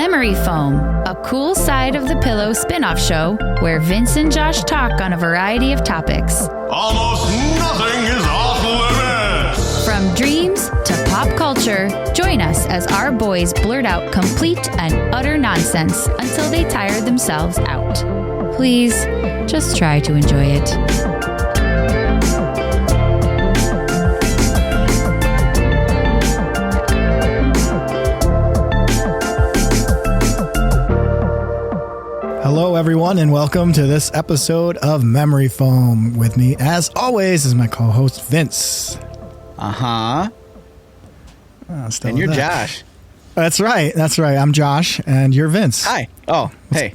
Memory Foam, a cool side of the pillow spin-off show where Vince and Josh talk on a variety of topics. Almost nothing is off limits. From dreams to pop culture, join us as our boys blurt out complete and utter nonsense until they tire themselves out. Please, just try to enjoy it. Hello, everyone, and welcome to this episode of Memory Foam. With me, as always, is my co-host, Vince. And you're Josh. That's right. I'm Josh, and you're Vince. Hi. Oh, hey.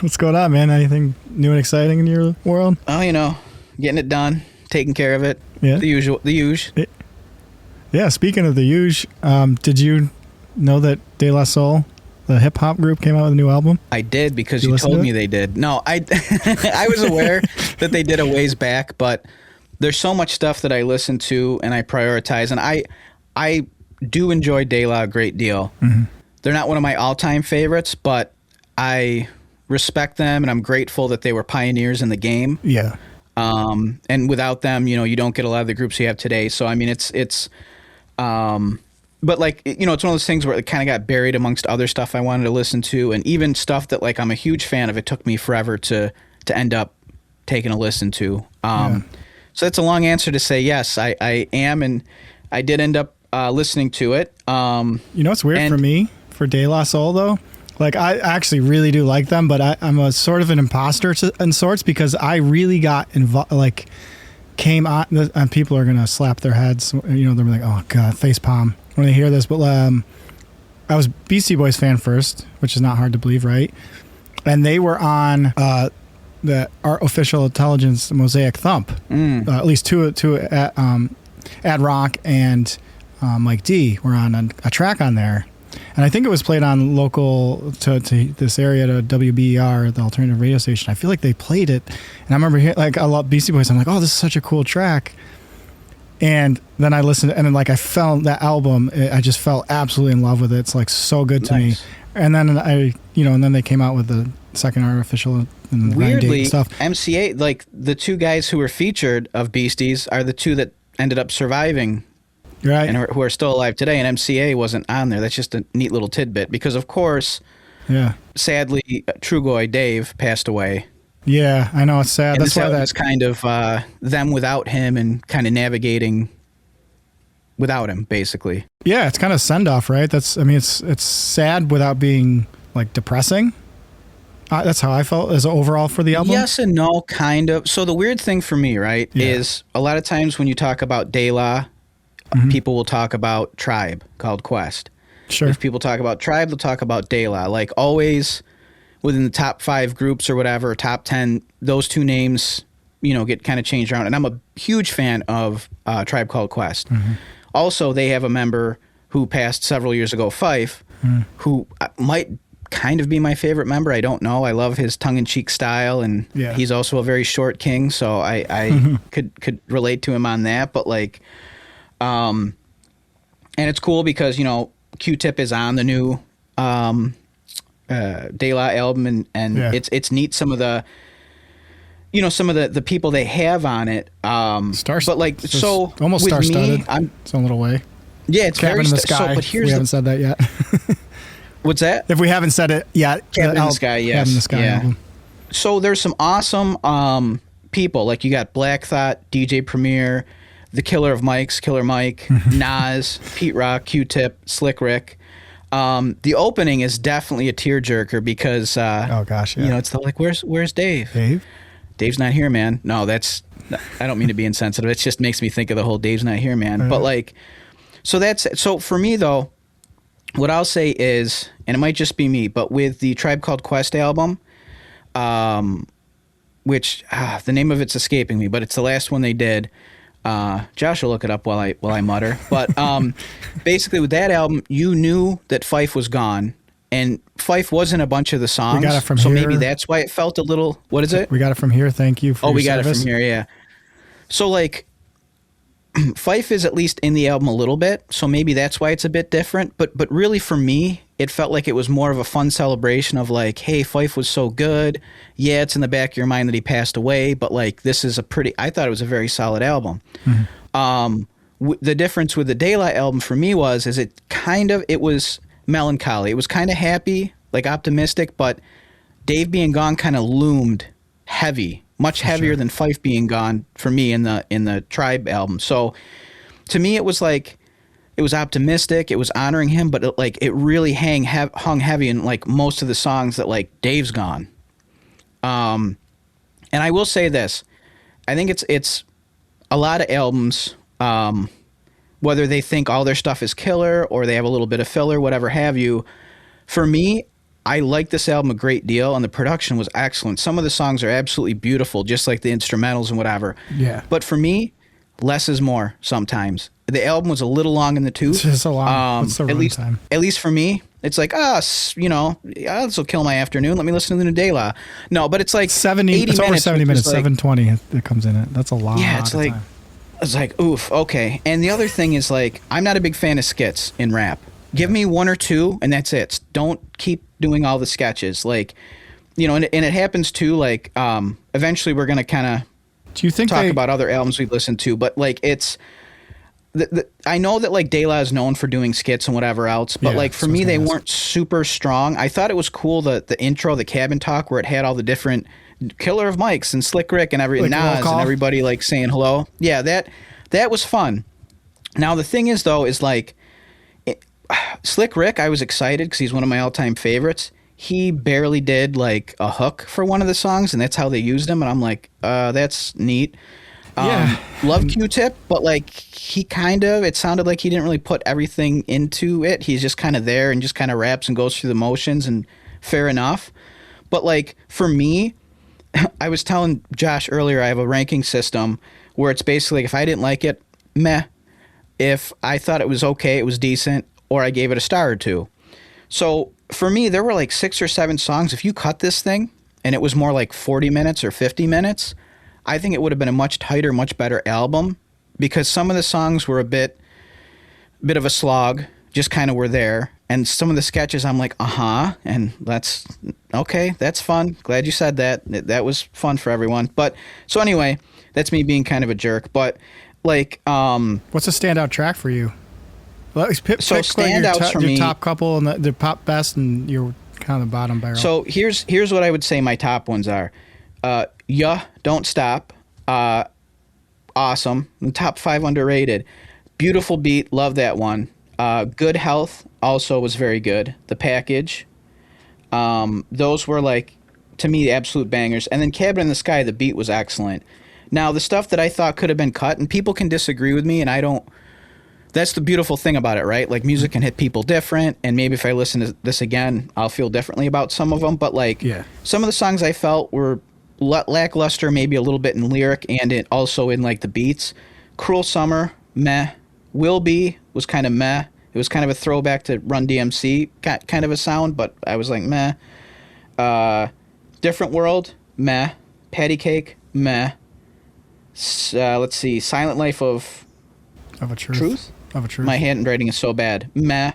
What's going on, man? Anything new and exciting in your world? Oh, getting it done, taking care of it. Yeah. The usual. Yeah, speaking of the usual, did you know that De La Soul, the hip-hop group, came out with a new album? I did, because you told me they did. No, I was aware that they did a ways back, but there's so much stuff that I listen to and I prioritize, and I do enjoy De La a great deal. Mm-hmm. They're not one of my all-time favorites, but I respect them, and I'm grateful that they were pioneers in the game. Yeah. And without them, you don't get a lot of the groups you have today. So, I mean, but like, it's one of those things where it kind of got buried amongst other stuff I wanted to listen to, and even stuff that like I'm a huge fan of. It took me forever to end up taking a listen to. So that's a long answer to say yes, I am, and I did end up listening to it. It's weird for me, for De La Soul, though. Like, I actually really do like them, but I'm a sort of an imposter in sorts, because I really got involved, like, came on, and people are going to slap their heads. They're like, oh, God, facepalm when they hear this. But I was Beastie Boys fan first, which is not hard to believe, right? And they were on the Artificial Intelligence Mosaic Thump. At least two Ad Rock and Mike D were on a track on there. And I think it was played on local to this area, to WBER, the alternative radio station. I feel like they played it. And I remember hearing, I love Beastie Boys. I'm like, oh, this is such a cool track. And then I listened, and then I fell that album. I just fell absolutely in love with it. It's like so good to me. And then and then they came out with the second Artificial and weirdly and stuff. MCA, like the two guys who were featured of Beasties are the two that ended up surviving. Right. And who are still alive today, and MCA wasn't on there. That's just a neat little tidbit, because of course, sadly, Trugoy Dave passed away. Yeah, I know, it's sad. And that's why that's kind of them without him, and kind of navigating without him, basically. Yeah, it's kind of send off, right? It's sad without being like depressing. That's how I felt as overall for the album. Yes and no, kind of. So the weird thing for me, right, is a lot of times when you talk about De La, people will talk about Tribe, called Quest. Sure. If people talk about Tribe, they'll talk about De La. Like, always within the top 5 groups or whatever, or top 10, those two names, get kind of changed around. And I'm a huge fan of Tribe Called Quest. Mm-hmm. Also, they have a member who passed several years ago, Phife, who might kind of be my favorite member. I don't know. I love his tongue-in-cheek style, and he's also a very short king, so I could relate to him on that. But like, and it's cool because Q-Tip is on the new De La album, and it's neat, some of the the people they have on it. But like, so almost star-studded. It's a little way. Yeah, it's Cabin very in the Sky. So, but here's we haven't said that yet. What's that? If we haven't said it yet, Cabin in the Sky. Yes. Cabin in the Sky album. So there's some awesome people. Like, you got Black Thought, DJ Premier, the Killer of Mikes, Killer Mike, Nas, Pete Rock, Q-Tip, Slick Rick. The opening is definitely a tearjerker, because oh gosh, yeah. It's like, where's Dave? Dave's not here, man. No, I don't mean to be insensitive. It just makes me think of the whole Dave's not here, man. But like, so for me though, what I'll say is, and it might just be me, but with the Tribe Called Quest album, which the name of it's escaping me, but it's the last one they did. Josh will look it up while I mutter. But basically, with that album, you knew that Phife was gone, and Phife wasn't a bunch of the songs. We got it from so here. Maybe that's why it felt a little. What is it? We got it from here. Thank you for your got service. it from here. Yeah. So like, Phife is at least in the album a little bit, so maybe that's why it's a bit different. But really, for me, it felt like it was more of a fun celebration of like, hey, Phife was so good. Yeah, it's in the back of your mind that he passed away, but like this is I thought it was a very solid album. The difference with the De La album for me is it was melancholy. It was kind of happy, like optimistic, but Dave being gone kind of loomed heavy, much heavier than Phife being gone for me in the Tribe album. So to me, it was like, it was optimistic, it was honoring him, but it really hung heavy in like most of the songs that like Dave's gone. And I will say this, I think it's a lot of albums, whether they think all their stuff is killer or they have a little bit of filler, whatever have you. For me, I like this album a great deal, and the production was excellent. Some of the songs are absolutely beautiful, just like the instrumentals and whatever. Yeah. But for me, less is more sometimes. The album was a little long in the tooth. It's just a long. What's the runtime? At least for me, it's like, this will kill my afternoon. Let me listen to the new De La. No, but it's like 70. It's over 70 minutes. 7:20 it comes in it. That's a lot. Yeah, it's like time. It's like oof. Okay. And the other thing is like, I'm not a big fan of skits in rap. Give me one or two, and that's it. Don't keep doing all the sketches. Like, and it happens too. Like, eventually we're gonna kind of talk about other albums we listened to, but like it's. I know that like De La is known for doing skits and whatever else, but like for me, they weren't super strong. I thought it was cool the intro, the cabin talk, where it had all the different Killer of Mics and Slick Rick and Nas and everybody like saying hello. Yeah, that was fun. Now the thing is though, is like Slick Rick, I was excited because he's one of my all-time favorites. He barely did like a hook for one of the songs, and that's how they used him. And I'm like, that's neat. Love Q-Tip, but like it sounded like he didn't really put everything into it. He's just kind of there and just kind of raps and goes through the motions, and fair enough. But like for me, I was telling Josh earlier, I have a ranking system where it's basically like, if I didn't like it, meh. If I thought it was okay, it was decent, or I gave it a star or two. So for me, there were like 6 or 7 songs. If you cut this thing and it was more like 40 minutes or 50 minutes, I think it would have been a much tighter, much better album, because some of the songs were a bit of a slog, just kind of were there. And some of the sketches, I'm like, and that's okay. That's fun. Glad you said that. That was fun for everyone. But so anyway, that's me being kind of a jerk. But like, what's a standout track for you? Well, pick standouts for me, your top couple and the pop best, and your kind of the bottom barrel. So here's what I would say my top ones are. Don't Stop, awesome. The top 5 underrated. Beautiful Beat, love that one. Good Health also was very good. The Package, those were like, to me, absolute bangers. And then Cabin in the Sky, the beat was excellent. Now the stuff that I thought could have been cut, and people can disagree with me, and I don't. That's the beautiful thing about it, right? Like, music can hit people different, and maybe if I listen to this again, I'll feel differently about some of them. But like, some of the songs I felt were lackluster, maybe a little bit in lyric and also in like the beats. Cruel Summer, meh. Will Be was kind of meh. It was kind of a throwback to Run DMC kind of a sound, but I was like, meh. Different World, meh. Patty Cake, meh. Let's see, Silent Life of a Truth. Of a Truth. My handwriting is so bad. Meh.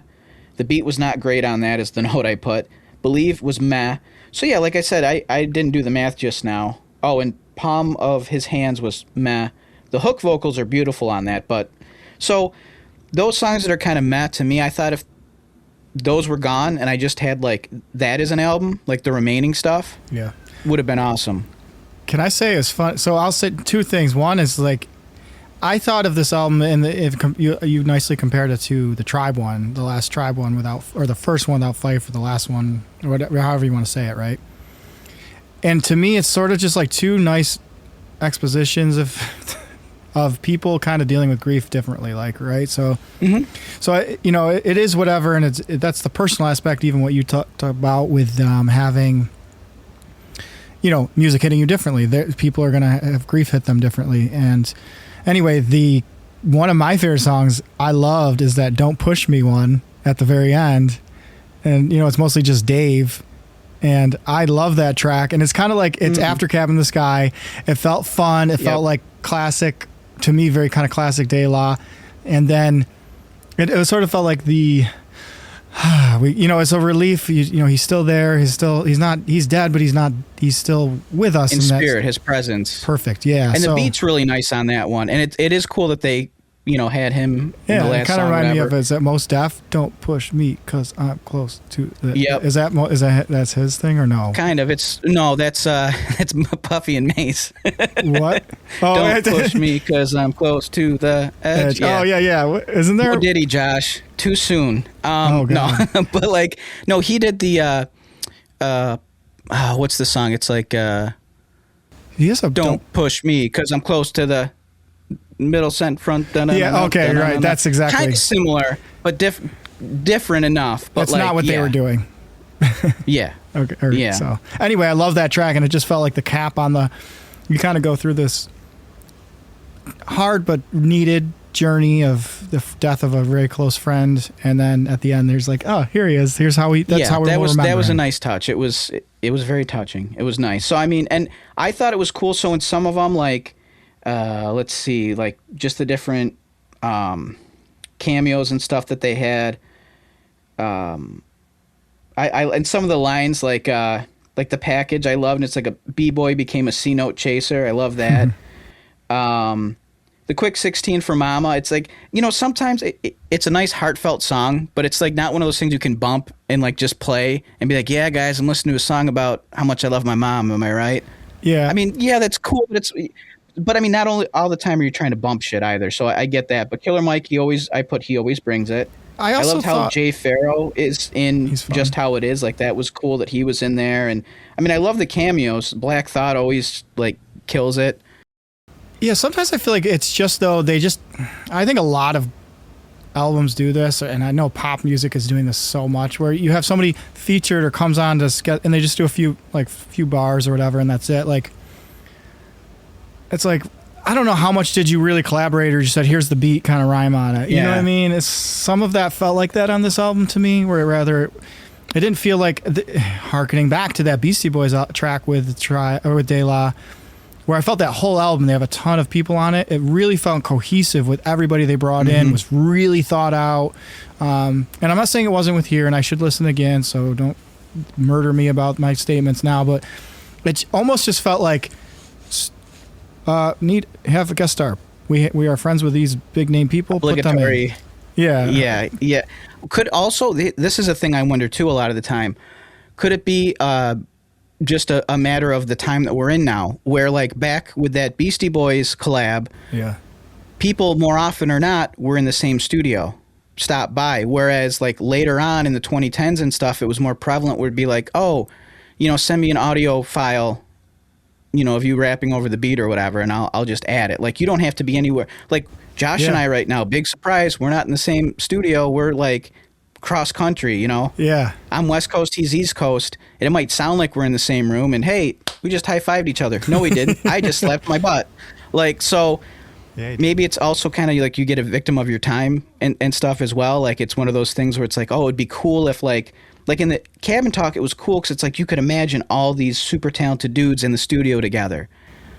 The beat was not great on that, is the note I put. Believe was meh. So yeah, like I said, I didn't do the math just now. Oh, and Palm of His Hands was meh. The hook vocals are beautiful on that, but so those songs that are kind of meh to me, I thought if those were gone and I just had like that as an album, like the remaining stuff, would have been awesome. Can I say it's fun? So I'll say 2 things. One is like, I thought of this album, and you nicely compared it to the Tribe one, the last Tribe one or the first one without Phife, or the last one, or whatever, however you want to say it, right? And to me, it's sort of just like 2 nice expositions of people kind of dealing with grief differently, like, right? So, it is whatever, and that's the personal aspect, even what you talked about with having, music hitting you differently. People are going to have grief hit them differently, and anyway, one of my favorite songs I loved is that Don't Push Me one at the very end. And, it's mostly just Dave. And I love that track. And it's kind of like, it's after Cabin in the Sky. It felt fun. It felt like classic, to me, very kind of classic De La. And then it sort of felt like It's a relief. He's still there. He's dead, but he's still with us. In spirit, his presence. Perfect. Yeah. And the beat's really nice on that one. And it is cool that they, had him in the last song. It kind of reminded me of, is that Mos Def? Don't push me because I'm close to the... Yep. Is that's his thing or no? Kind of. That's Puffy and Mace. What? Oh, don't push me because I'm close to the edge. Yeah. Oh, yeah. Isn't there... Oh, did he, Josh? Too soon. God. No, but no, he did the, what's the song? It's like, don't push me because I'm close to the middle cent front. Yeah, okay, right. That's exactly. Kind of similar, but different enough. But that's not what they were doing. Yeah. Okay. Yeah. So anyway, I love that track, and it just felt like the cap on the. You kind of go through this hard but needed journey of the death of a very close friend, and then at the end, there's like, oh, here he is. Here's how we. That's how we remember that was him. a nice touch. It was very touching. It was nice. So I mean, and I thought it was cool. So in some of them, let's see, just the different cameos and stuff that they had. I and some of the lines like the package I loved, and it's like a B-boy became a C-note chaser. I love that. The Quick 16 for Mama, it's like, sometimes it's a nice heartfelt song, but it's like not one of those things you can bump and just play and be like, yeah, guys, I'm listening to a song about how much I love my mom. Am I right? Yeah. I mean, yeah, that's cool, but I mean, not only all the time are you trying to bump shit either. So I get that. But Killer Mike, he always brings it. I loved how Jay Farrow is in Just How It Is. Like, that was cool that he was in there. And I mean, I love the cameos. Black Thought always kills it. Yeah, sometimes I feel like it's just I think a lot of albums do this, and I know pop music is doing this so much, where you have somebody featured or comes on to and they just do a few bars or whatever, and that's it. It's like, I don't know how much did you really collaborate, or you said, here's the beat, kind of rhyme on it. You know what I mean? Some of that felt like that on this album to me, where it didn't feel like, harkening back to that Beastie Boys track with De La, where I felt that whole album, they have a ton of people on it. It really felt cohesive with everybody they brought in, was really thought out. And I'm not saying it wasn't with here, and I should listen again, so don't murder me about my statements now, but it almost just felt like, have a guest star. We are friends with these big name people. Obligatory. Put them in. Yeah. Could also, this is a thing I wonder too a lot of the time, could it be just a matter of the time that we're in now, where back with that Beastie Boys collab, people more often or not were in the same studio, stop by, whereas later on in the 2010s and stuff, it was more prevalent where it'd be like, oh, send me an audio file, of you rapping over the beat or whatever, and I'll just add it. You don't have to be anywhere. Josh and I right now, big surprise, we're not in the same studio. We're cross country, Yeah. I'm West Coast, he's East Coast, and it might sound like we're in the same room, and hey, we just high-fived each other. No, we didn't. I just slapped my butt. So maybe it's also kind of you get a victim of your time and stuff as well. It's one of those things where it's oh, it'd be cool if in the Cabin Talk, it was cool because it's you could imagine all these super talented dudes in the studio together.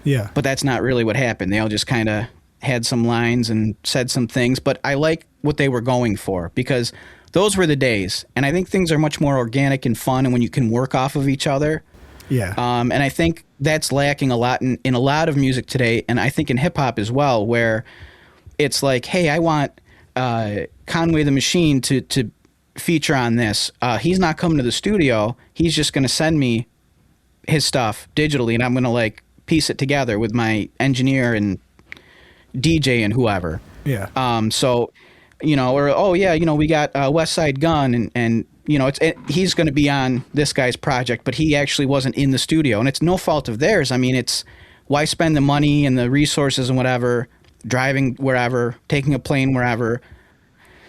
Yeah. But that's not really what happened. They all just kind of had some lines and said some things, but I like what they were going for, because those were the days, and I think things are much more organic and fun, and when you can work off of each other. Yeah. And I think that's lacking a lot in a lot of music today, and I think in hip-hop as well, where it's hey, I want Conway the Machine to feature on this. He's not coming to the studio. He's just going to send me his stuff digitally, and I'm going to piece it together with my engineer and DJ and whoever. Yeah. So, we got West Side Gun, and he's going to be on this guy's project, but he actually wasn't in the studio, and it's no fault of theirs. I mean, it's why spend the money and the resources and whatever, driving wherever, taking a plane wherever.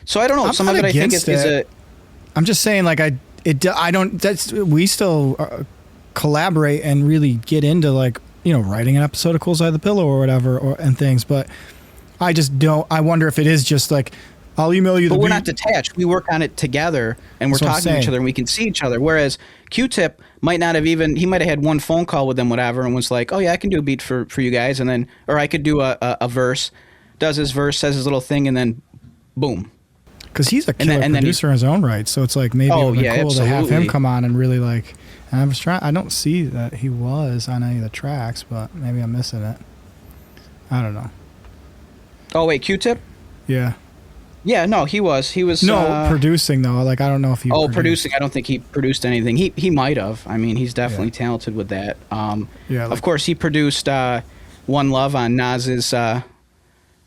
So I don't know. Some of it I think is a. I'm just saying, I don't. We still collaborate and really get into writing an episode of Cool Side of the Pillow or whatever, and things, but I just don't. I wonder if it is just I'll email you the beat. But we're not detached. We work on it together, and we're talking to each other, and we can see each other. Whereas Q-Tip might not have he might have had one phone call with them, whatever, and was like, oh, yeah, I can do a beat for you guys. And then, or I could do a verse, does his verse, says his little thing, and then boom. because he's a killer producer in his own right. So it's like maybe it would be cool to have him come on and really like. And I don't see that he was on any of the tracks, but maybe I'm missing it. I don't know. Oh wait, Q-Tip? Yeah. Yeah, no, he was. Producing though. Like I don't know if he. Producing. I don't think he produced anything. He might have. I mean, he's definitely talented with that. Of course, he produced One Love on Nas's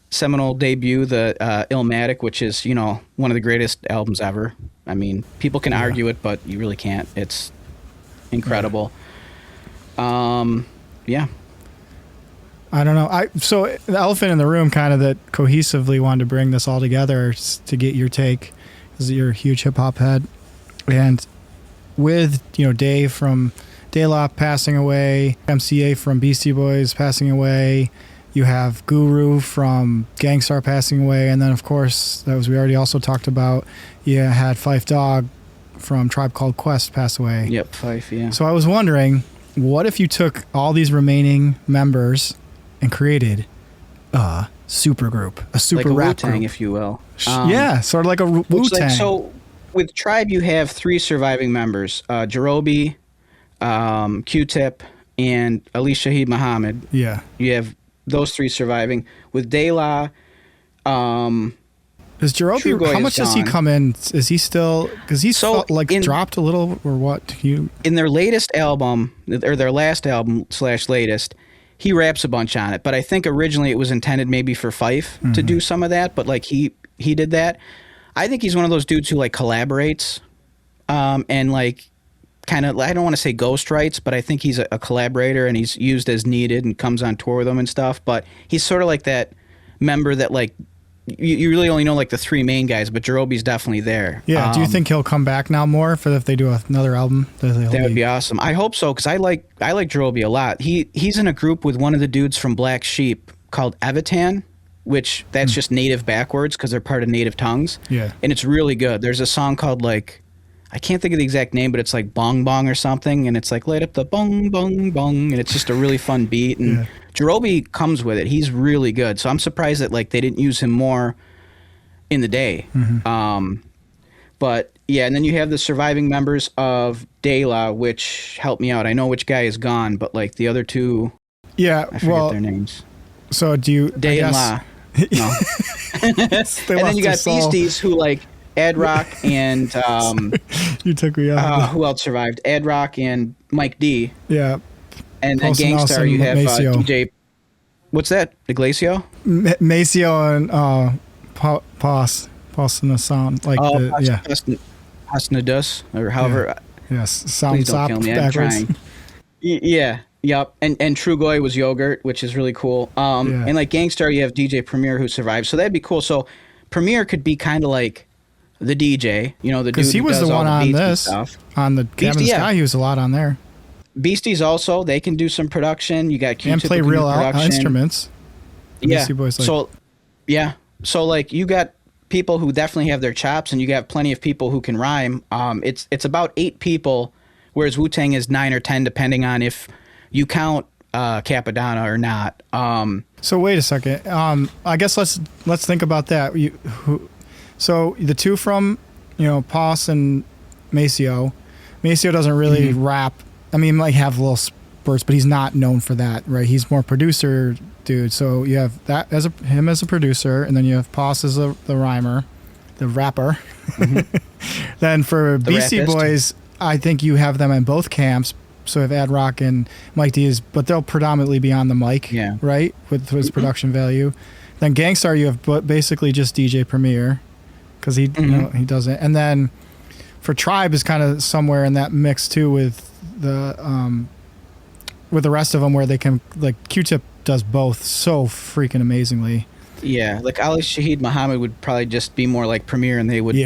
seminal debut, the Illmatic, which is one of the greatest albums ever. I mean, people can argue it, but you really can't. It's incredible. Yeah. I don't know. So the elephant in the room, kind of that cohesively wanted to bring this all together to get your take, because you're a huge hip hop head, and with Dave from De La passing away, MCA from Beastie Boys passing away, you have Guru from Gang Starr passing away, and then of course we already also talked about. You had Phife Dawg from Tribe Called Quest pass away. Yep, Phife. Yeah. So I was wondering, what if you took all these remaining members and created a supergroup, a super like a rap Wu-Tang, group, if you will. Yeah, sort of like a Wu-Tang. So with Tribe, you have 3 surviving members: Jarobi, Q-Tip, and Ali Shaheed Muhammad. Yeah, you have those 3 surviving. With De La, is Jarobi? How much does he come in? Is he still? Because he's dropped a little, or what? In their latest album, or their last album / latest. He raps a bunch on it, but I think originally it was intended maybe for Phife to do some of that, but like he did that. I think he's one of those dudes who like collaborates, and like kind of, I don't want to say ghost writes, but I think he's a collaborator and he's used as needed and comes on tour with them and stuff. But he's sort of like that member that like you really only know like the 3 main guys, but Jarobi's definitely there. Yeah. Do you think he'll come back now more if they do another album? That would be awesome. I hope so, because I like Jarobi a lot. He's in a group with one of the dudes from Black Sheep called Evitan, which that's just native backwards because they're part of native tongues. Yeah. And it's really good. There's a song called like, I can't think of the exact name, but it's like Bong Bong or something, and it's like light up the bong bong bong, and it's just a really fun beat. And Jarobi comes with it. He's really good. So I'm surprised that like they didn't use him more in the day. But yeah, and then you have the surviving members of De La, which help me out. I know which guy is gone, but like the other 2, I forget their names. So do you? De and La. No. And then you got Beasties who like Ad Rock and you took me out. Who else survived? Ad Rock and Mike D. Yeah. And then Gang Starr, you have DJ. What's that? Iglesia? Maceo and Posdnuos, like Posdnuos, or however. Yes, sound don't kill me. I'm trying. Yeah. Yep. And Trugoy was Yogurt, which is really cool. And like Gang Starr, you have DJ Premier who survived, so that'd be cool. So Premier could be kind of like the DJ, the dude because he was the one on this on the Cabin Sky. He was a lot on there. Beasties also, they can do some production. You got Q-Tip and play real instruments. Yeah. Beastie Boys, so like you got people who definitely have their chops, and you got plenty of people who can rhyme. It's about 8 people, whereas Wu-Tang is 9 or 10, depending on if you count Capadonna or not. So wait a second. I guess let's think about that. So the 2 from Pos and Maceo. Maceo doesn't really rap. I mean, he might have little spurts, but he's not known for that, right? He's more producer dude. So you have that him as a producer, and then you have Pos as the rhymer, the rapper. Then for the Beastie Boys, I think you have them in both camps. So if Ad Rock and Mike D but they'll predominantly be on the mic, right, with his production value. Then Gang Starr, you have basically just DJ Premier, because he he doesn't. And then for Tribe is kind of somewhere in that mix too with the rest of them, where they can, like, Q-Tip does both so freaking amazingly. Yeah, like Ali Shaheed Muhammad would probably just be more like Premier, and they would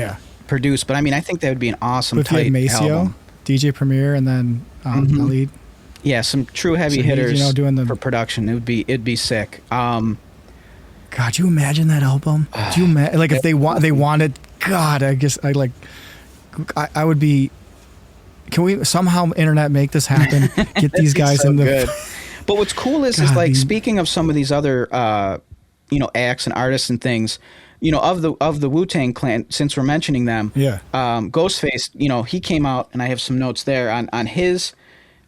produce. But I mean, I think that would be an awesome tight album. DJ Premier, and then Ali. Yeah, some true heavy hitters doing for production. It'd be sick. God, you imagine that album? Do you like if they wanted? God, I would be. Can we somehow internet make this happen? Get these guys in the. Good. But what's cool is like, speaking of some of these other acts and artists and things, of the Wu-Tang Clan, since we're mentioning them, Ghostface, he came out, and I have some notes there on his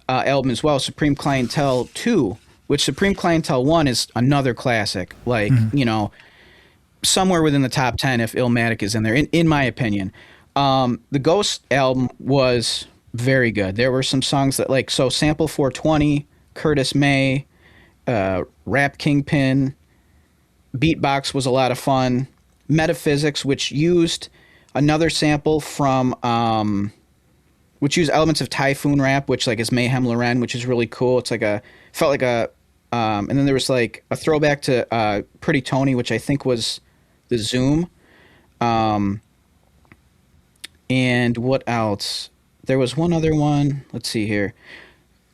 album as well, Supreme Clientele 2, which Supreme Clientele 1 is another classic, like, somewhere within the top 10 if Illmatic is in there, in my opinion. The Ghost album was very good. There were some songs that, like, so Sample 420, Curtis May, Rap Kingpin, Beatbox was a lot of fun. Metaphysics, which used another sample from, which used elements of Typhoon rap, which like is Mayhem Loren, which is really cool. It's like felt like a, and then there was like a throwback to Pretty Tony, which I think was the Zoom. And what else? There was one other one. Let's see here.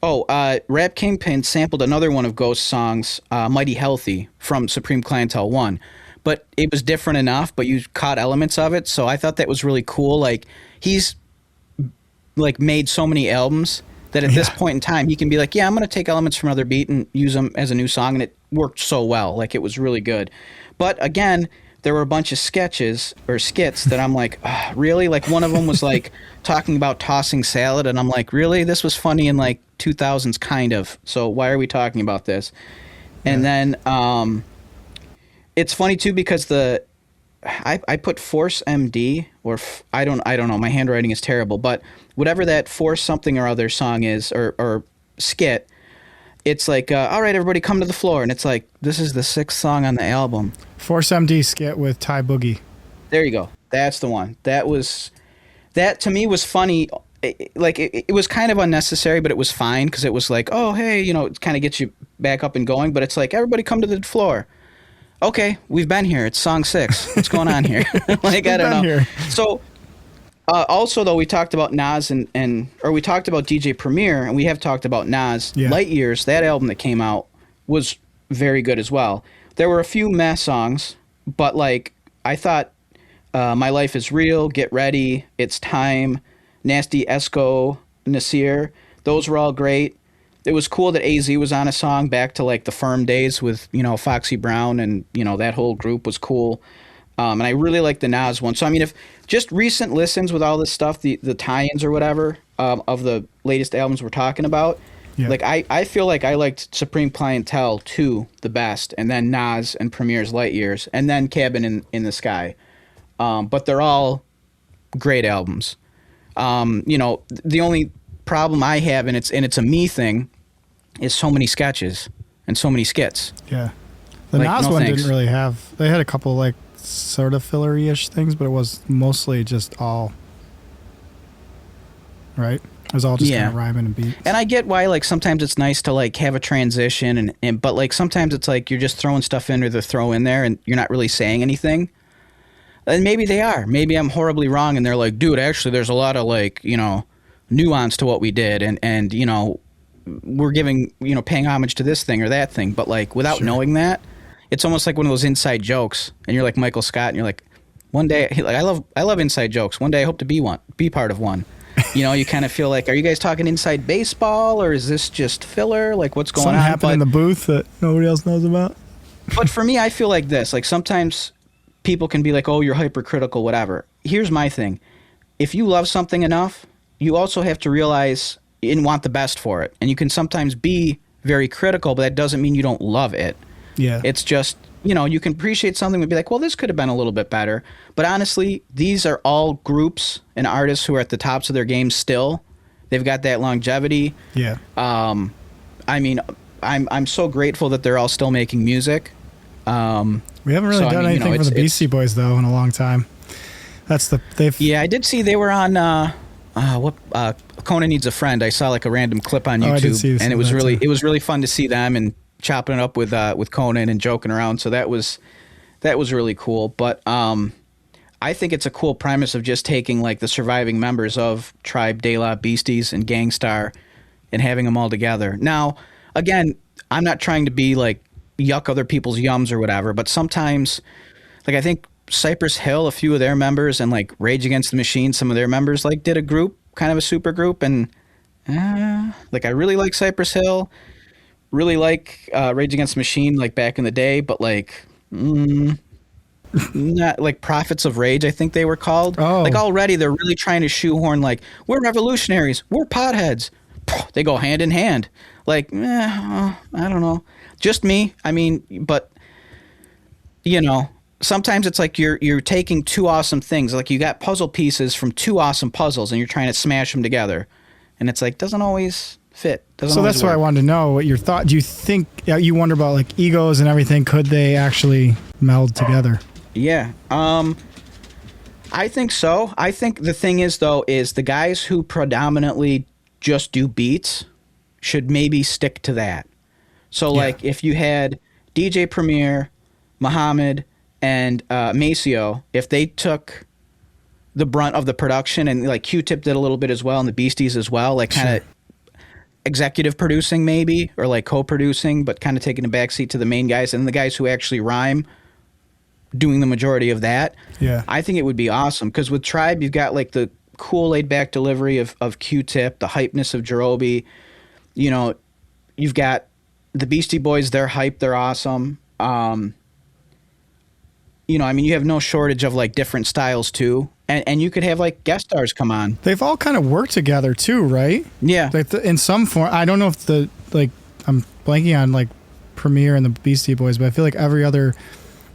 Oh, Rap Kingpin sampled another one of Ghost's songs, Mighty Healthy, from Supreme Clientele 1. But it was different enough, but you caught elements of it. So I thought that was really cool. Like, he's like made so many albums that at this point in time, he can be like, yeah, I'm going to take elements from another beat and use them as a new song. And it worked so well. Like, it was really good. But again, there were a bunch of sketches or skits that I'm like, really? Like, one of them was like talking about tossing salad. And I'm like, really? This was funny in like 2000s, kind of. So why are we talking about this? And then it's funny too because I put Force MD or I don't know. My handwriting is terrible, but whatever that Force something or other song is or skit, it's like, all right, everybody come to the floor. And it's like, this is the 6th song on the album. Force MD skit with Ty Boogie. There you go. That's the one. That to me was funny. It was kind of unnecessary, but it was fine because it was like, oh, hey, it kind of gets you back up and going. But it's like, everybody come to the floor. Okay, we've been here. It's song 6. What's going on here? Like, I don't know. Here. So, also, though, we talked about Nas or we talked about DJ Premier, and we have talked about Nas. Yeah. Light Years, that album that came out, was very good as well. There were a few meh songs, but, like, I thought My Life is Real, Get Ready, It's Time, Nasty Esco, Nasir, those were all great. It was cool that AZ was on a song back to like the Firm days with, Foxy Brown and, that whole group was cool. And I really like the Nas one. So, I mean, if just recent listens with all this stuff, the tie-ins or whatever of the latest albums we're talking about, like I feel like I liked Supreme Clientele 2 the best, and then Nas and Premier's Light Years, and then Cabin in the Sky. But they're all great albums. The only problem I have, and it's a me thing, is so many sketches and so many skits. Yeah. The Nas one didn't really have... They had a couple, like, sort of fillery-ish things, but it was mostly just all... Right? It was all just kind of rhyming and beats. And I get why, like, sometimes it's nice to, like, have a transition, but, like, sometimes it's like you're just throwing stuff in or to throw in there, and you're not really saying anything. And maybe they are. Maybe I'm horribly wrong, and they're like, dude, actually, there's a lot of, like, nuance to what we did, and we're giving, paying homage to this thing or that thing, but like without knowing that, it's almost like one of those inside jokes, and you're like Michael Scott, and you're like, one day, like I love inside jokes. One day I hope to be part of one. You kind of feel like, are you guys talking inside baseball, or is this just filler? Like, what's going Something on? Happened in the booth that nobody else knows about. But for me, I feel like this. Like, sometimes people can be like, oh, you're hypercritical, whatever. Here's my thing. If you love something enough, you also have to realize and want the best for it. And you can sometimes be very critical, but that doesn't mean you don't love it. Yeah. It's just, you can appreciate something and be like, well, this could have been a little bit better. But honestly, these are all groups and artists who are at the tops of their game still. They've got that longevity. Yeah. I mean, I'm so grateful that they're all still making music. We haven't really done anything for the Beastie Boys, though, in a long time. Yeah, I did see they were on Conan Needs a Friend. I saw like a random clip on YouTube, and it was really fun to see them and chopping it up with Conan and joking around. So that was really cool. But I think it's a cool premise of just taking like the surviving members of Tribe, De La, Beasties, and Gang Starr and having them all together. Now, again, I'm not trying to be like yuck other people's yums or whatever, but sometimes, like, I think Cypress Hill, a few of their members, and like Rage Against the Machine, some of their members like did a group, kind of a super group, and like I really like Cypress Hill, really like Rage Against the Machine like back in the day, but like not like Prophets of Rage, I think they were called. Oh. Like already they're really trying to shoehorn like, we're revolutionaries, we're potheads. They go hand in hand. Like, I don't know. Just me. I mean, but you know, sometimes it's like you're taking two awesome things. Like you got puzzle pieces from two awesome puzzles and you're trying to smash them together. And it's like, doesn't always fit. So that's why I wanted to know what your thought. Do you think you wonder about like egos and everything? Could they actually meld together? Yeah. I think so. I think the thing is though, is the guys who predominantly just do beats should maybe stick to that. So like if you had DJ Premier, Muhammad, and Maceo, if they took the brunt of the production and like Q-Tip did a little bit as well and the Beasties as well, like kind of executive producing maybe or like co-producing but kind of taking a backseat to the main guys and the guys who actually rhyme doing the majority of that. Yeah, I think it would be awesome because with Tribe you've got like the cool laid back delivery of Q-Tip, the hypeness of Jerobi. You know, you've got the Beastie Boys, they're hype, they're awesome. You know, I mean, you have no shortage of like different styles too, and you could have like guest stars come on. They've all kind of worked together too, right? Yeah, like in some form. I don't know if I'm blanking on like Premier and the Beastie Boys, but I feel like every other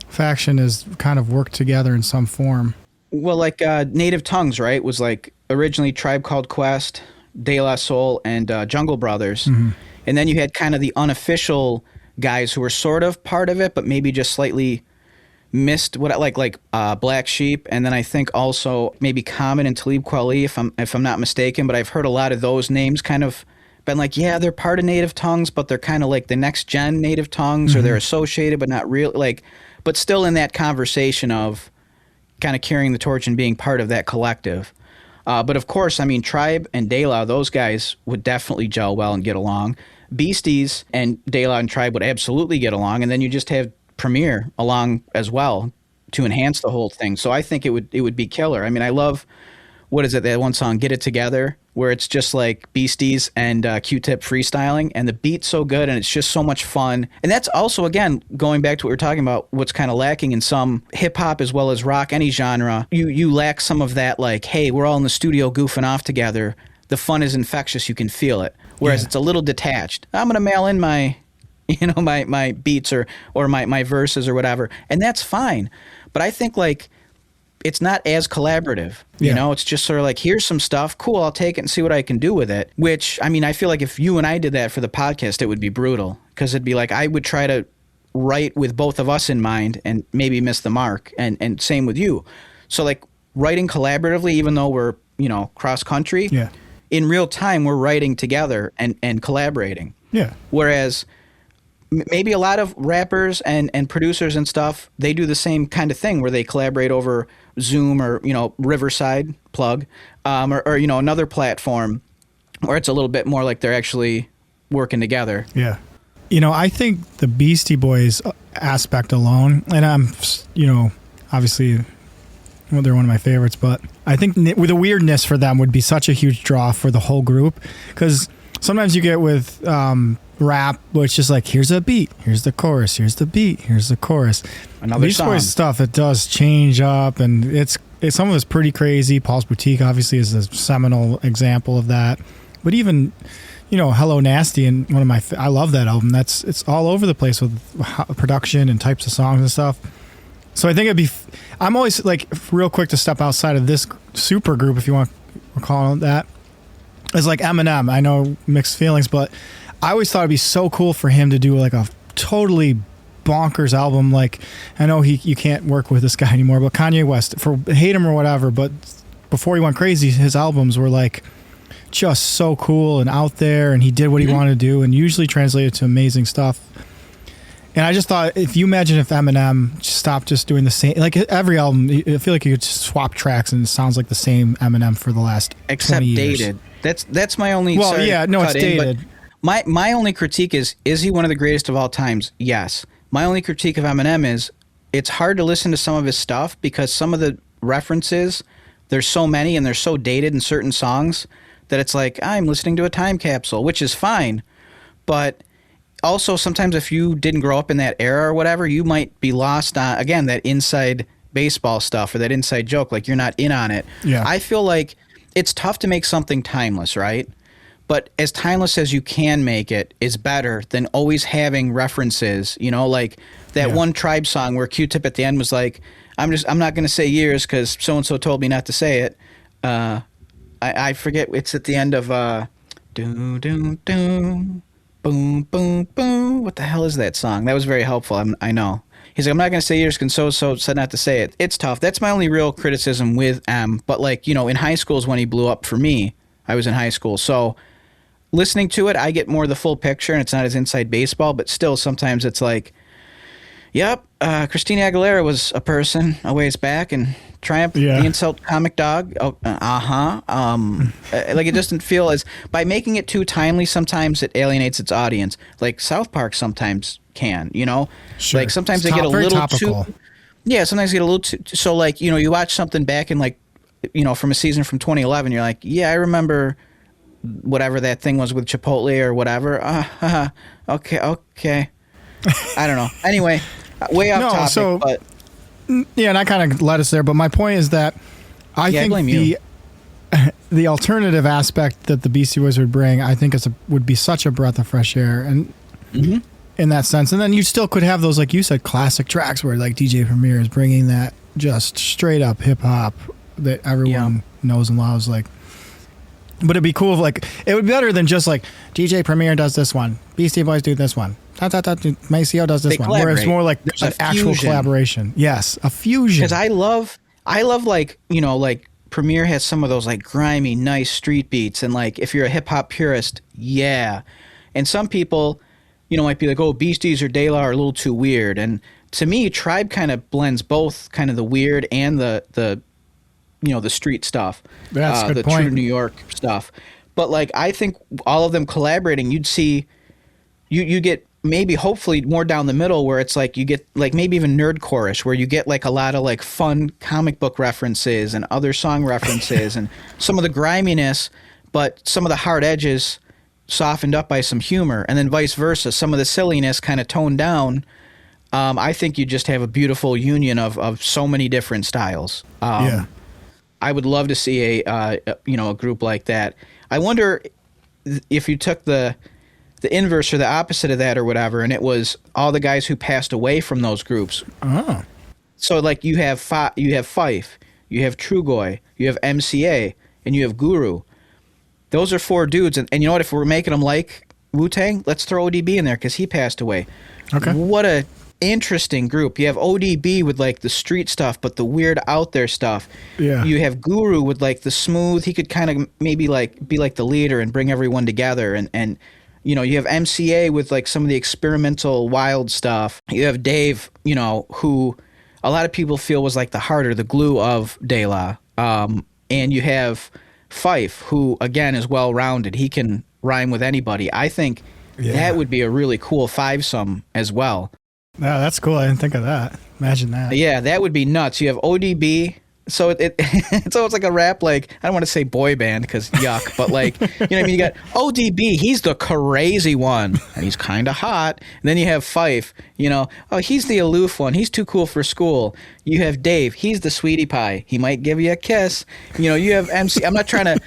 faction has kind of worked together in some form. Well, like Native Tongues, right? Was like originally Tribe Called Quest, De La Soul, and Jungle Brothers, and then you had kind of the unofficial guys who were sort of part of it, but maybe just slightly missed what like Black Sheep, and then I think also maybe Common and Talib Kweli, if I'm not mistaken. But I've heard a lot of those names kind of been like, yeah, they're part of Native Tongues, but they're kind of like the next gen Native Tongues, or they're associated but not real, like, but still in that conversation of kind of carrying the torch and being part of that collective. But of course, I mean, Tribe and De La, those guys would definitely gel well and get along. Beasties and De La and Tribe would absolutely get along, and then you just have Premier along as well to enhance the whole thing. So I think it would be killer. I mean, I love, what is it, that one song, Get It Together, where it's just like Beasties and Q-Tip freestyling, and the beat's so good and it's just so much fun. And that's also, again, going back to what we were talking about, what's kind of lacking in some hip-hop as well as rock, any genre. You lack some of that, like, hey, we're all in the studio goofing off together. The fun is infectious. You can feel it. Whereas it's a little detached. I'm going to mail in my my beats or my verses or whatever, and that's fine. But I think like it's not as collaborative. You know, it's just sort of like, here's some stuff, cool, I'll take it and see what I can do with it. Which, I mean, I feel like if you and I did that for the podcast, it would be brutal, because it'd be like I would try to write with both of us in mind and maybe miss the mark, and same with you. So like writing collaboratively, even though we're, you know, cross country, in real time we're writing together and collaborating. Yeah. Whereas maybe a lot of rappers and producers and stuff, they do the same kind of thing where they collaborate over Zoom or, you know, Riverside plug, or you know, another platform where it's a little bit more like they're actually working together. Yeah. You know, I think the Beastie Boys aspect alone, and I'm, you know, obviously, well, they're one of my favorites, but I think with the weirdness for them would be such a huge draw for the whole group, because sometimes you get with rap, where it's just like, here's a beat, here's the chorus, here's the beat, here's the chorus. Another Beastie Boys stuff, it does change up, and it's some of it's pretty crazy. Paul's Boutique obviously is a seminal example of that. But even, you know, Hello Nasty, and one of my, I love that album. It's all over the place with production and types of songs and stuff. So I think it'd be, I'm always like real quick to step outside of this super group, if you want to call it that. It's like Eminem. I know, mixed feelings, but I always thought it'd be so cool for him to do like a totally bonkers album. Like, I know you can't work with this guy anymore, but Kanye West, for hate him or whatever, but before he went crazy, his albums were like just so cool and out there, and he did what he wanted to do, and usually translated to amazing stuff. And I just thought, if you imagine if Eminem stopped just doing the same, like every album, I feel like you could just swap tracks and it sounds like the same Eminem for the last 20 years. Dated. That's my only. Well, yeah, no, it's dated. My only critique is he one of the greatest of all times? Yes. My only critique of Eminem is it's hard to listen to some of his stuff because some of the references, there's so many and they're so dated in certain songs that it's like, I'm listening to a time capsule, which is fine. But also sometimes if you didn't grow up in that era or whatever, you might be lost on, again, that inside baseball stuff or that inside joke, like you're not in on it. Yeah. I feel like it's tough to make something timeless, right? But as timeless as you can make it is better than always having references, you know, like that one Tribe song where Q-Tip at the end was like, I'm not going to say years because so-and-so told me not to say it. I forget. It's at the end of do do do boom boom boom. What the hell is that song? That was very helpful. I know. He's like, I'm not going to say years because so said not to say it. It's tough. That's my only real criticism with M. But like, you know, in high school is when he blew up for me. I was in high school. So listening to it, I get more of the full picture and it's not as inside baseball, but still sometimes it's like, yep, Christina Aguilera was a person a ways back and Triumph, the insult comic dog. Oh, like it doesn't feel as, by making it too timely, sometimes it alienates its audience. Like South Park sometimes can, you know? Sure. Like sometimes It's they get a very little topical. too, yeah, sometimes they get a little too, so like, you know, you watch something back in like, you know, from a season from 2011, you're like, yeah, I remember whatever that thing was with Chipotle or whatever. Okay. I don't know. Anyway, way off topic, but yeah, and I kind of led us there, but my point is that I think the alternative aspect that the Beastie Boys would bring, I think would be such a breath of fresh air, and in that sense. And then you still could have those, like you said, classic tracks where like DJ Premier is bringing that just straight up hip hop that everyone knows and loves. Like, but it'd be cool if like it would be better than just like DJ Premier does this one, Beastie Boys do this one. Maceo does this one. Where it's more like an actual collaboration. Yes, a fusion. Because I love like, you know, like Premier has some of those like grimy, nice street beats, and like if you're a hip hop purist, yeah. And some people, you know, might be like, oh, Beasties or De La are a little too weird. And to me, Tribe kind of blends both, kind of the weird and the you know, the street stuff. That's a good the point. true New York stuff. But like I think all of them collaborating, you'd see you get maybe hopefully more down the middle where it's like you get like maybe even nerdcore-ish where you get like a lot of like fun comic book references and other song references and some of the griminess, but some of the hard edges softened up by some humor, and then vice versa, some of the silliness kind of toned down. I think you just have a beautiful union of so many different styles. I would love to see a group like that. I wonder if you took the inverse or the opposite of that or whatever, and it was all the guys who passed away from those groups. Oh. So like you have Phife, you have Trugoy, you have MCA, and you have Guru. Those are four dudes, and you know what? If we're making them like Wu-Tang, let's throw ODB in there because he passed away. Okay. What a interesting group. You have ODB with like the street stuff, but the weird out there stuff. Yeah. You have Guru with like the smooth. He could kind of maybe like be like the leader and bring everyone together, and you know, you have MCA with like some of the experimental wild stuff. You have Dave, you know, who a lot of people feel was like the heart or the glue of De La. And you have Phife, who again is well rounded. He can rhyme with anybody. I think that would be a really cool fivesome as well. Yeah, that's cool. I didn't think of that. Imagine that. Yeah, that would be nuts. You have ODB. So it's almost like a rap, like, I don't want to say boy band because yuck, but like, you know what I mean? You got ODB, he's the crazy one, and he's kind of hot. And then you have Phife, you know, oh, he's the aloof one, he's too cool for school. You have Dave, he's the sweetie pie, he might give you a kiss. You know, you have MC, I'm not trying to,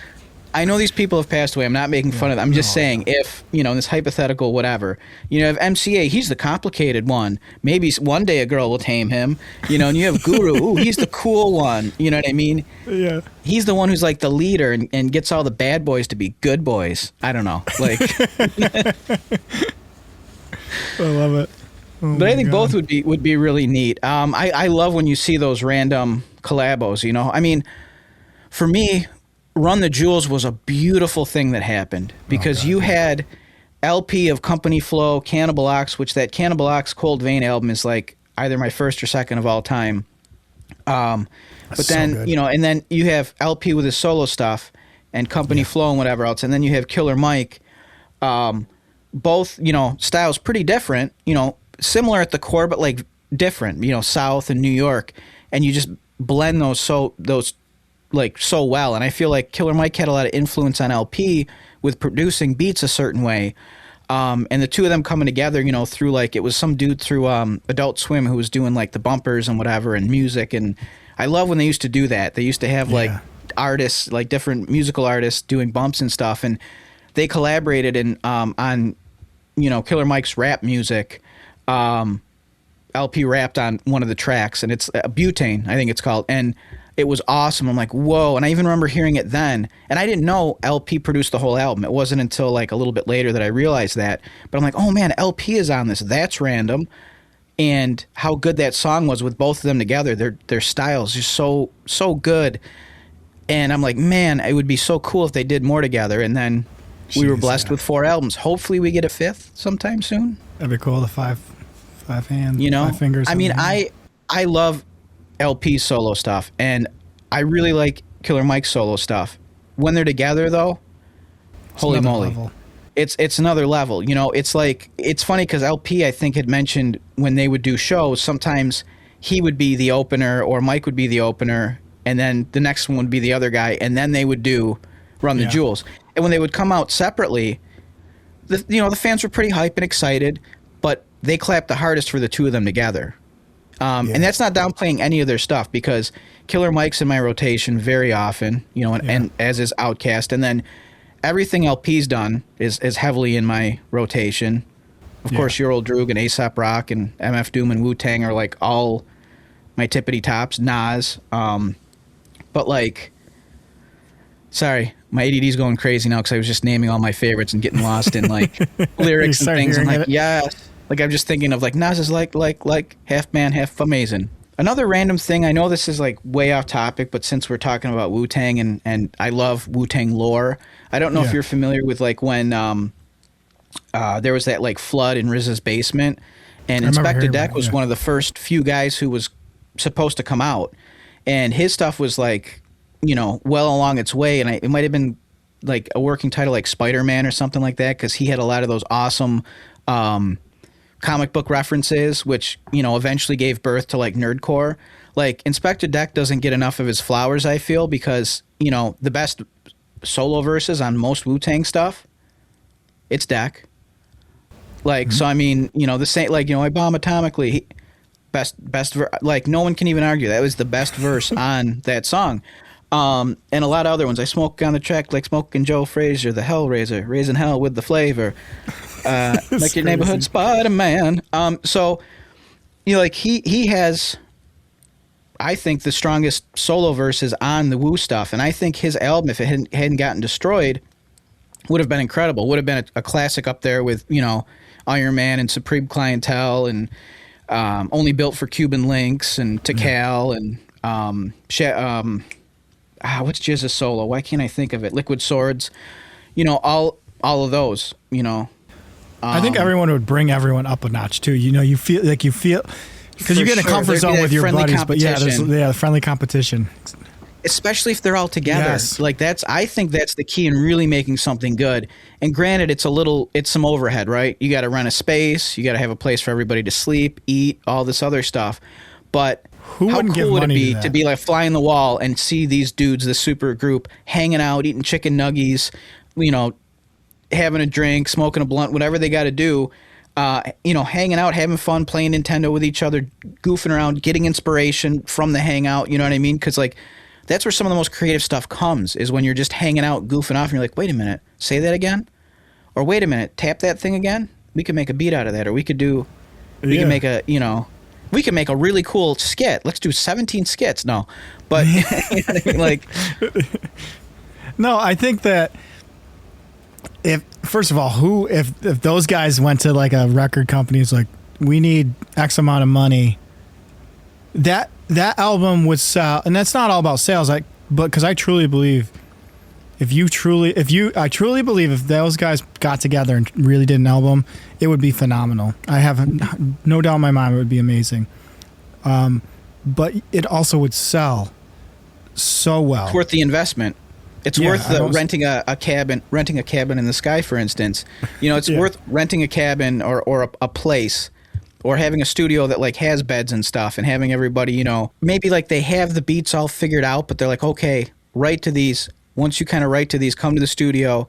I know these people have passed away, I'm not making fun of them, I'm just saying if, you know, in this hypothetical whatever, you know, have MCA, he's the complicated one. Maybe one day a girl will tame him, you know, and you have Guru, ooh, he's the cool one, you know what I mean? Yeah. He's the one who's like the leader and gets all the bad boys to be good boys. I don't know, like. I love it. Oh but I think God. both would be really neat. I love when you see those random collabos, you know? I mean, for me, Run the Jewels was a beautiful thing that happened because you had LP of Company Flow, Cannibal Ox, which that Cannibal Ox Cold Vein album is like either my first or second of all time. But then, so you know, and then you have LP with his solo stuff and Company Flow and whatever else. And then you have Killer Mike. Both, you know, styles pretty different, you know, similar at the core, but like different, you know, South and New York. And you just blend those like so well, and I feel like Killer Mike had a lot of influence on LP with producing beats a certain way. And the two of them coming together, you know, through like, it was some dude through Adult Swim who was doing like the bumpers and whatever and music. And I love when they used to do that. They used to have like artists, like different musical artists doing bumps and stuff. And they collaborated on, you know, Killer Mike's rap music. LP rapped on one of the tracks, and it's Butane, I think it's called. And it was awesome. I'm like, whoa. And I even remember hearing it then. And I didn't know LP produced the whole album. It wasn't until like a little bit later that I realized that. But I'm like, oh man, LP is on this. That's random. And how good that song was with both of them together. Their styles just so good. And I'm like, man, it would be so cool if they did more together. And then we were blessed with 4 albums. Hopefully we get a 5th sometime soon. That'd be cool. The five hands, you know, 5 fingers. I mean, I love LP's solo stuff, and I really like Killer Mike's solo stuff. When they're together, though, holy moly, it's another level. You know, it's like, it's funny because LP, I think, had mentioned when they would do shows, sometimes he would be the opener or Mike would be the opener, and then the next one would be the other guy, and then they would do Run the Jewels. And when they would come out separately, the fans were pretty hype and excited, but they clapped the hardest for the two of them together. And that's not downplaying any of their stuff, because Killer Mike's in my rotation very often, you know, and as is Outkast. And then everything LP's done is heavily in my rotation. Of course, Your Old Droog and A$AP Rock and MF Doom and Wu-Tang are like all my tippity tops. Nas. But like, sorry, my ADD's going crazy now because I was just naming all my favorites and getting lost in like lyrics and things. I'm like, yes. Like, I'm just thinking of like Nas is like half man, half amazing. Another random thing, I know this is like way off topic, but since we're talking about Wu-Tang and I love Wu-Tang lore, I don't know if you're familiar with like when there was that like flood in RZA's basement, and Inspector Deck was one of the first few guys who was supposed to come out, and his stuff was like, you know, well along its way, and it might have been like a working title like Spider-Man or something like that, because he had a lot of those awesome comic book references, which, you know, eventually gave birth to like nerdcore. Like, Inspector Deck doesn't get enough of his flowers, I feel, because, you know, the best solo verses on most Wu-Tang stuff, it's Deck. Like, so I mean, you know, the same, like, you know, I bomb atomically, like, no one can even argue that was the best verse on that song. And a lot of other ones. I smoke on the track like Smoking Joe Frazier, the Hellraiser, raising hell with the flavor. Like your neighborhood Spider-Man. So, you know, like he has, I think, the strongest solo verses on the Wu stuff, and I think his album, if it hadn't gotten destroyed, would have been incredible. Would have been a classic up there with, you know, Iron Man and Supreme Clientele and Only Built for Cuban Links and Tikal and what's Jizz's solo? Why can't I think of it? Liquid Swords. You know, all of those. You know. I think everyone would bring everyone up a notch too. You know, you feel because you get in a comfort zone with your buddies, but there's friendly competition. Especially if they're all together. Yes. Like, I think that's the key in really making something good. And granted, it's some overhead, right? You got to rent a space, you got to have a place for everybody to sleep, eat, all this other stuff. But how cool would it be to be like fly on the wall and see these dudes, the super group, hanging out, eating chicken nuggies, you know, having a drink, smoking a blunt, whatever they got to do, you know, hanging out, having fun, playing Nintendo with each other, goofing around, getting inspiration from the hangout, you know what I mean? Because, like, that's where some of the most creative stuff comes, is when you're just hanging out, goofing off, and you're like, wait a minute, say that again? Or wait a minute, tap that thing again? We could make a beat out of that, or we could make a, you know, we could make a really cool skit. Let's do 17 skits. No, but, you know what I mean? Like, no, I think that if those guys went to like a record company, it's like, we need X amount of money, that album would sell. And that's not all about sales, but because I truly believe if those guys got together and really did an album, it would be phenomenal. I have no doubt in my mind it would be amazing. But it also would sell so well. It's worth the investment. It's worth renting a cabin in the sky, for instance. You know, it's worth renting a cabin or a place, or having a studio that like has beds and stuff, and having everybody, you know, maybe like they have the beats all figured out, but they're like, okay, write to these. Once you kind of write to these, come to the studio.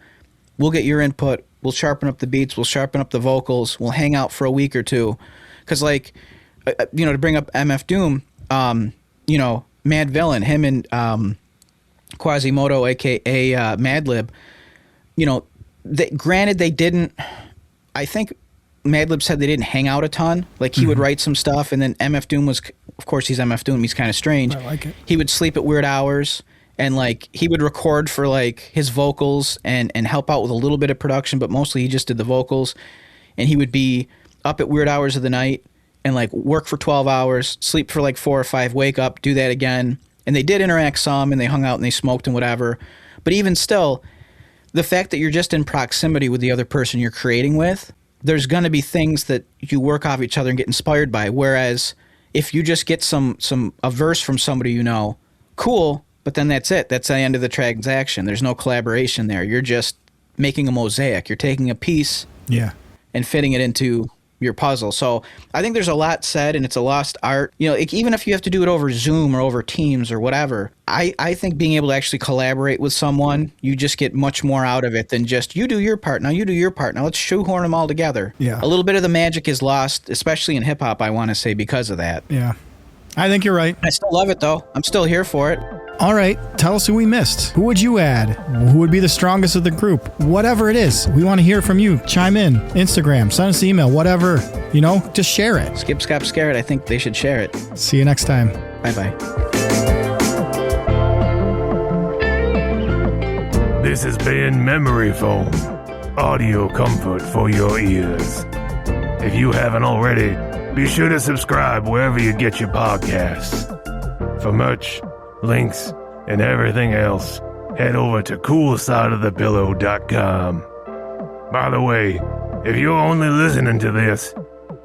We'll get your input. We'll sharpen up the beats. We'll sharpen up the vocals. We'll hang out for a week or two. Because, like, to bring up MF Doom, Mad Villain, him and Quasimodo, a.k.a. Madlib, granted they didn't, I think Madlib said they didn't hang out a ton. Like, he would write some stuff, and then MF Doom was, of course, he's MF Doom. He's kind of strange. I like it. He would sleep at weird hours, and, like, he would record for, like, his vocals and help out with a little bit of production, but mostly he just did the vocals. And he would be up at weird hours of the night and, like, work for 12 hours, sleep for, like, 4 or 5, wake up, do that again. And they did interact some, and they hung out and they smoked and whatever. But even still, the fact that you're just in proximity with the other person you're creating with, there's going to be things that you work off each other and get inspired by. Whereas if you just get a verse from somebody cool, but then that's it. That's the end of the transaction. There's no collaboration there. You're just making a mosaic. You're taking a piece and fitting it into your puzzle. So I think there's a lot said, and it's a lost art. Even if you have to do it over Zoom or over Teams or whatever, I think being able to actually collaborate with someone, you just get much more out of it than just, you do your part, now you do your part, now let's shoehorn them all together. Yeah. A little bit of the magic is lost, especially in hip-hop, I want to say, because of that. Yeah. I think you're right. I still love it, though. I'm still here for it. All right, tell us who we missed. Who would you add? Who would be the strongest of the group? Whatever it is, we want to hear from you. Chime in, Instagram, send us an email, whatever. Just share it. Skip, Scop, Scared. I think they should share it. See you next time. Bye-bye. This has been Memory Foam, audio comfort for your ears. If you haven't already, be sure to subscribe wherever you get your podcasts. For merch, links, and everything else, head over to coolsideofthepillow.com. By the way, if you're only listening to this,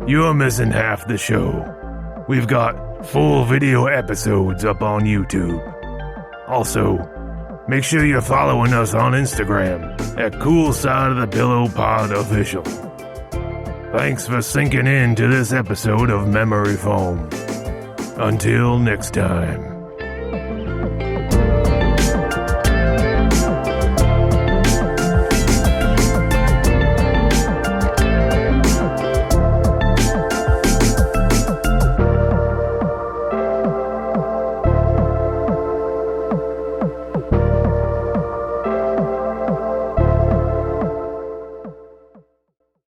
you're missing half the show. We've got full video episodes up on YouTube. Also, make sure you're following us on Instagram at coolsideofthepillowpodofficial. Thanks for sinking in to this episode of Memory Foam. Until next time.